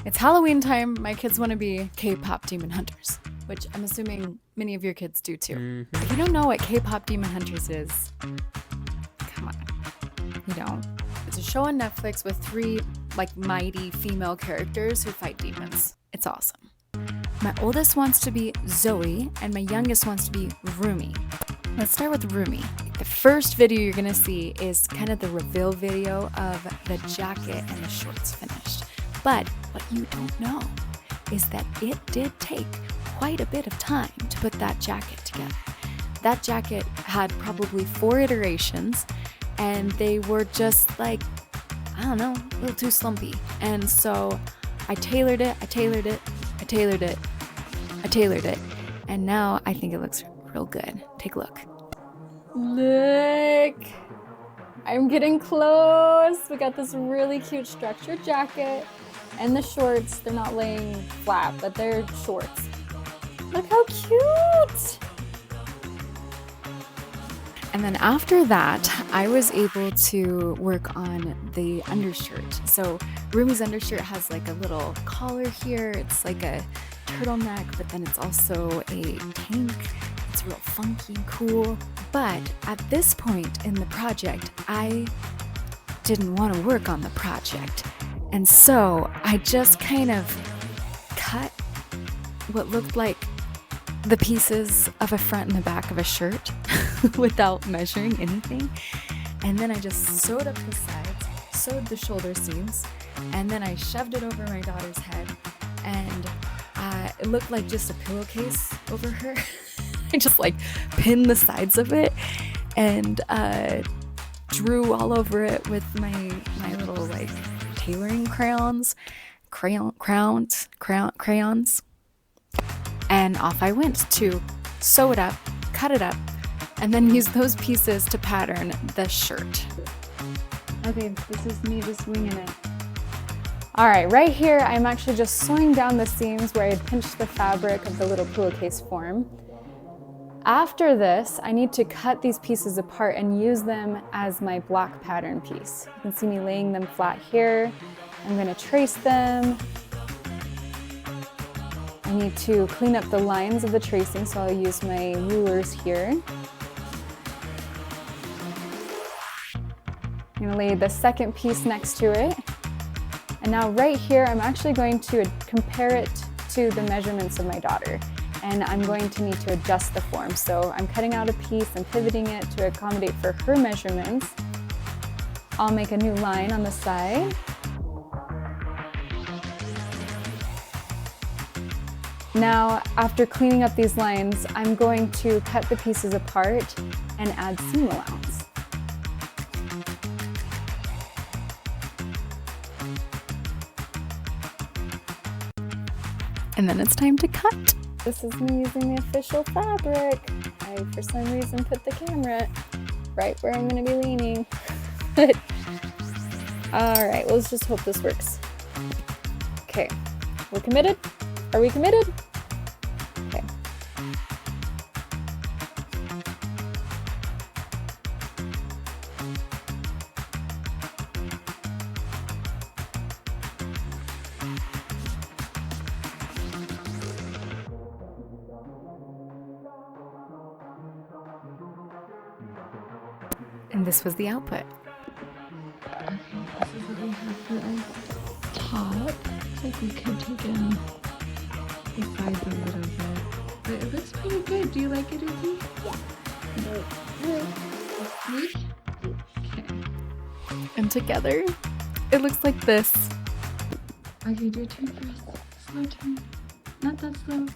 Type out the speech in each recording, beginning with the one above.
It's Halloween time. My kids want to be K-pop demon hunters, which I'm assuming many of your kids do too. If you don't know what K-pop demon hunters is, come on, you don't. It's a show on Netflix with 3 mighty female characters who fight demons. It's awesome. My oldest wants to be Zoe and my youngest wants to be Rumi. Let's start with Rumi. The first video you're gonna see is kind of the reveal video of the jacket and the shorts finished. But what you don't know is that it did take quite a bit of time to put that jacket together. That jacket had probably 4 iterations and they were just a little too slumpy. And so I tailored it, and now I think it looks real good. Take a look. Look! I'm getting close. We got this really cute structured jacket and the shorts. They're not laying flat, but they're shorts. Look how cute! And then after that, I was able to work on the undershirt. So Rumi's undershirt has like a little collar here. It's like a turtleneck, but then it's also a tank. It's real funky and cool. But at this point in the project, I didn't want to work on the project. And so I just kind of cut what looked like the pieces of a front and the back of a shirt without measuring anything. And then I just sewed up the sides, sewed the shoulder seams, and then I shoved it over my daughter's head. And it looked like just a pillowcase over her. I just pinned the sides of it and drew all over it with my little tailoring crayons. And off I went to sew it up, cut it up, and then use those pieces to pattern the shirt. Okay, this is me just winging it. All right, right here, I'm actually just sewing down the seams where I had pinched the fabric of the little pillowcase form. After this, I need to cut these pieces apart and use them as my block pattern piece. You can see me laying them flat here. I'm gonna trace them. I need to clean up the lines of the tracing, so I'll use my rulers here. I'm gonna lay the second piece next to it. And now right here, I'm actually going to compare it to the measurements of my daughter. And I'm going to need to adjust the form. So I'm cutting out a piece and pivoting it to accommodate for her measurements. I'll make a new line on the side. Now, after cleaning up these lines, I'm going to cut the pieces apart and add seam allowance. And then it's time to cut. This is me using the official fabric. I, for some reason, put the camera right where I'm gonna be leaning. All right, well, let's just hope this works. Okay, we're committed? Are we committed? Okay. And this was the output. Okay, this is what we have for our top. Looks like we could take in the sides a little bit, but it looks pretty good. Do you like it, Izzy? Yeah. Okay. And together, it looks like this. Okay, do a turn for us. Slow turn. Not that slow.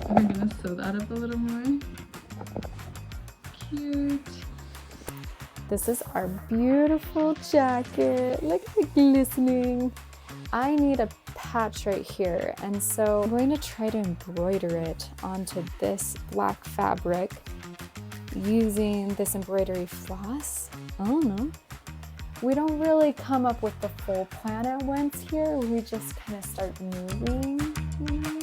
We're gonna sew that up a little more. Cute. This is our beautiful jacket. Look at it glistening. I need a patch right here, and so I'm going to try to embroider it onto this black fabric using this embroidery floss. I don't know. We don't really come up with the full plan at once here. We just kind of start moving, you know?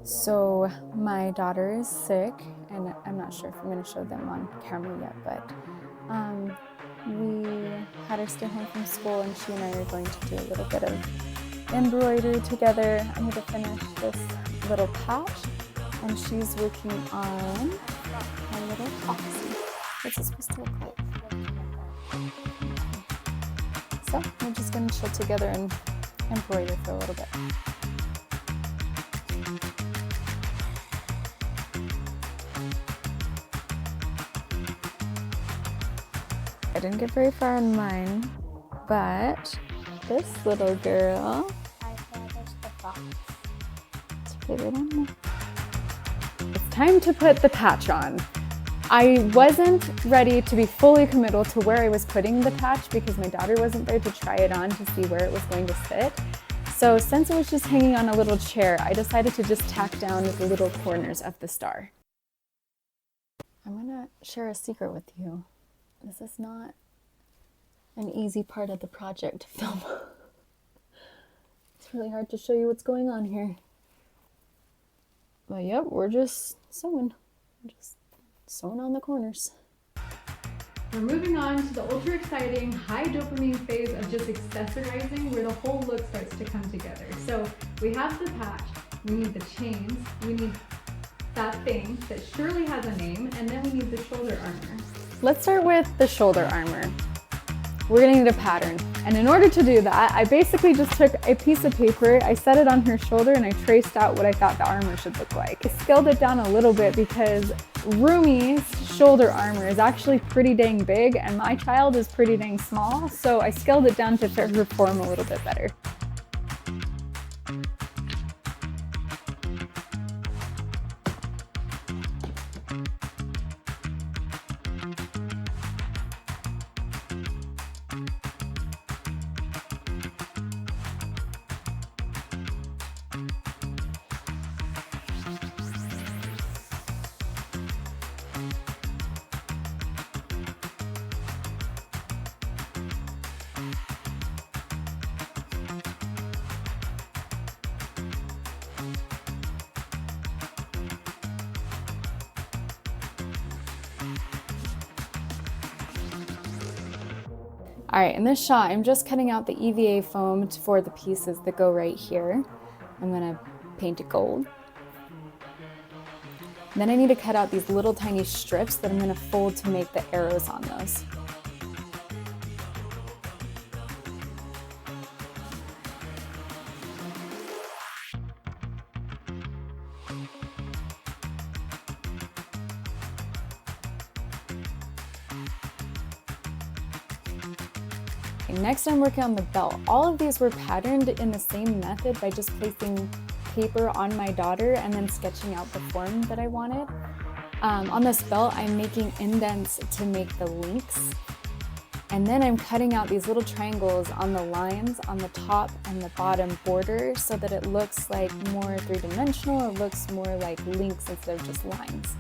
So my daughter is sick, and I'm not sure if I'm going to show them on camera yet, but we had her stay home from school, and she and I are going to do a little bit of embroidery together. I need to finish this little patch, and she's working on a little foxy. What's it supposed to look like? So we're just going to chill together and embroider for a little bit. I didn't get very far in mine, but this little girl, let's put it on there. It's time to put the patch on. I wasn't ready to be fully committal to where I was putting the patch because my daughter wasn't there to try it on to see where it was going to sit. So since it was just hanging on a little chair, I decided to just tack down the little corners of the star. I'm gonna share a secret with you. This is not an easy part of the project to film. It's really hard to show you what's going on here. But yep, we're just sewing. Just sewing on the corners. We're moving on to the ultra exciting high dopamine phase of just accessorizing, where the whole look starts to come together. So we have the patch, we need the chains, we need that thing that surely has a name, and then we need the shoulder armor. Let's start with the shoulder armor. We're gonna need a pattern. And in order to do that, I basically just took a piece of paper, I set it on her shoulder, and I traced out what I thought the armor should look like. I scaled it down a little bit because Rumi's shoulder armor is actually pretty dang big, and my child is pretty dang small, so I scaled it down to fit her form a little bit better. All right, in this shot, I'm just cutting out the EVA foam for the pieces that go right here. I'm gonna paint it gold. And then I need to cut out these little tiny strips that I'm gonna fold to make the arrows on those. Next, I'm working on the belt. All of these were patterned in the same method by just placing paper on my daughter and then sketching out the form that I wanted. On this belt, I'm making indents to make the links. And then I'm cutting out these little triangles on the lines on the top and the bottom border so that it looks like more three-dimensional. It looks more like links instead of just lines.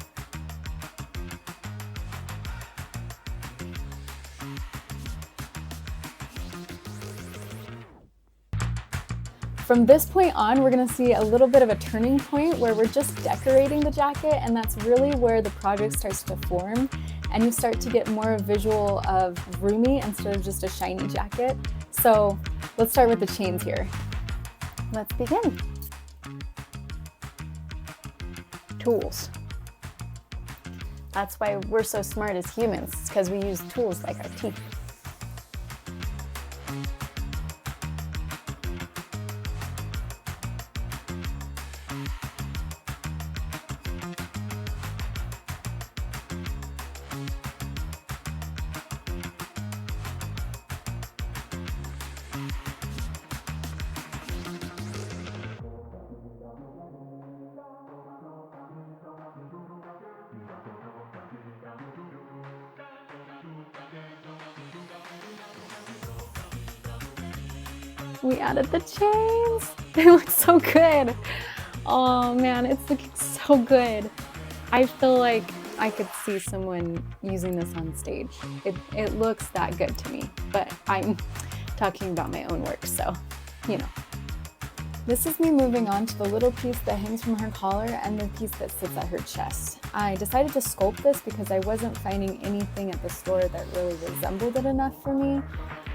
From this point on, we're gonna see a little bit of a turning point where we're just decorating the jacket, and that's really where the project starts to form, and you start to get more visual of Rumi instead of just a shiny jacket. So let's start with the chains here. Let's begin. Tools. That's why we're so smart as humans, because we use tools like our teeth. We added the chains. They look so good. Oh man, it's looking so good. I feel like I could see someone using this on stage. It looks that good to me, but I'm talking about my own work, so, you know. This is me moving on to the little piece that hangs from her collar and the piece that sits at her chest. I decided to sculpt this because I wasn't finding anything at the store that really resembled it enough for me.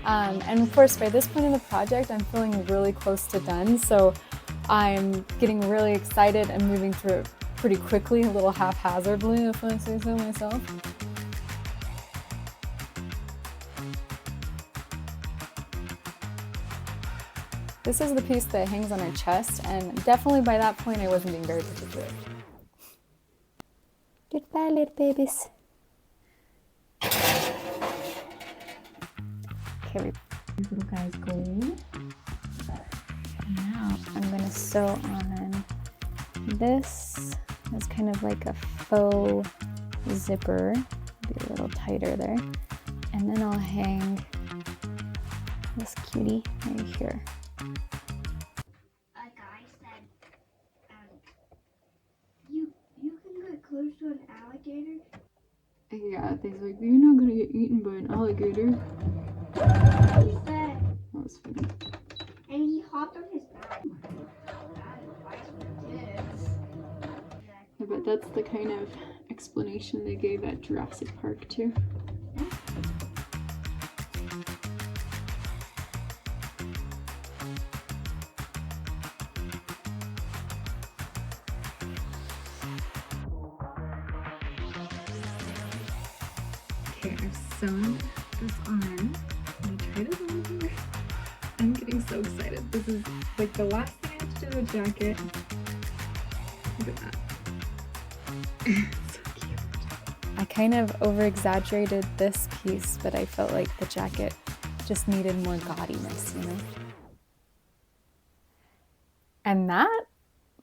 And of course, by this point in the project, I'm feeling really close to done, so I'm getting really excited and moving through it pretty quickly, a little haphazardly, if I say so myself. This is the piece that hangs on her chest, and definitely by that point I wasn't being very particular. Goodbye, little babies. Okay, These little guys go. and now I'm gonna sew on this. It's kind of like a faux zipper. Be a little tighter there. And then I'll hang this cutie right here. A guy said, you can get close to an alligator. Yeah, he's like, you're not gonna get eaten by an alligator. He said, That was funny. and he hopped on his back. I bet that's the kind of explanation they gave at Jurassic Park too. Okay, I've sewn this on. I'm gonna try this on here. I'm getting so excited. This is like the last thing I have to do with the jacket. Look at that. So cute. I kind of over-exaggerated this piece, but I felt like the jacket just needed more gaudiness, you know? And that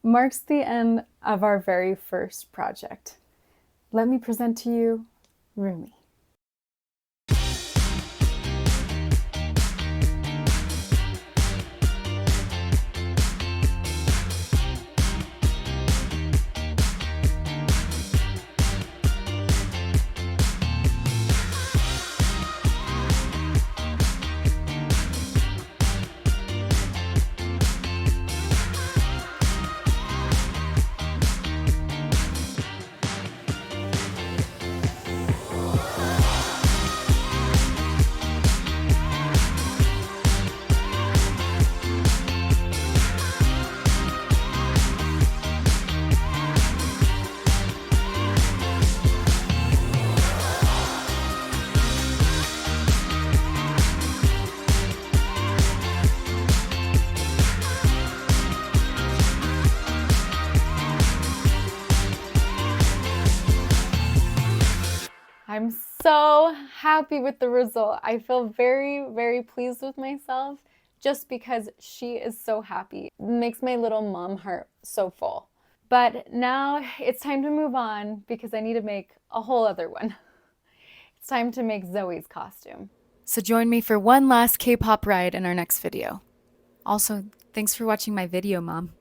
marks the end of our very first project. Let me present to you Rumi. I'm so happy with the result. I feel very, very pleased with myself just because she is so happy. It makes my little mom heart so full. But now it's time to move on because I need to make a whole other one. It's time to make Zoe's costume. So join me for one last K-pop ride in our next video. Also, thanks for watching my video, Mom.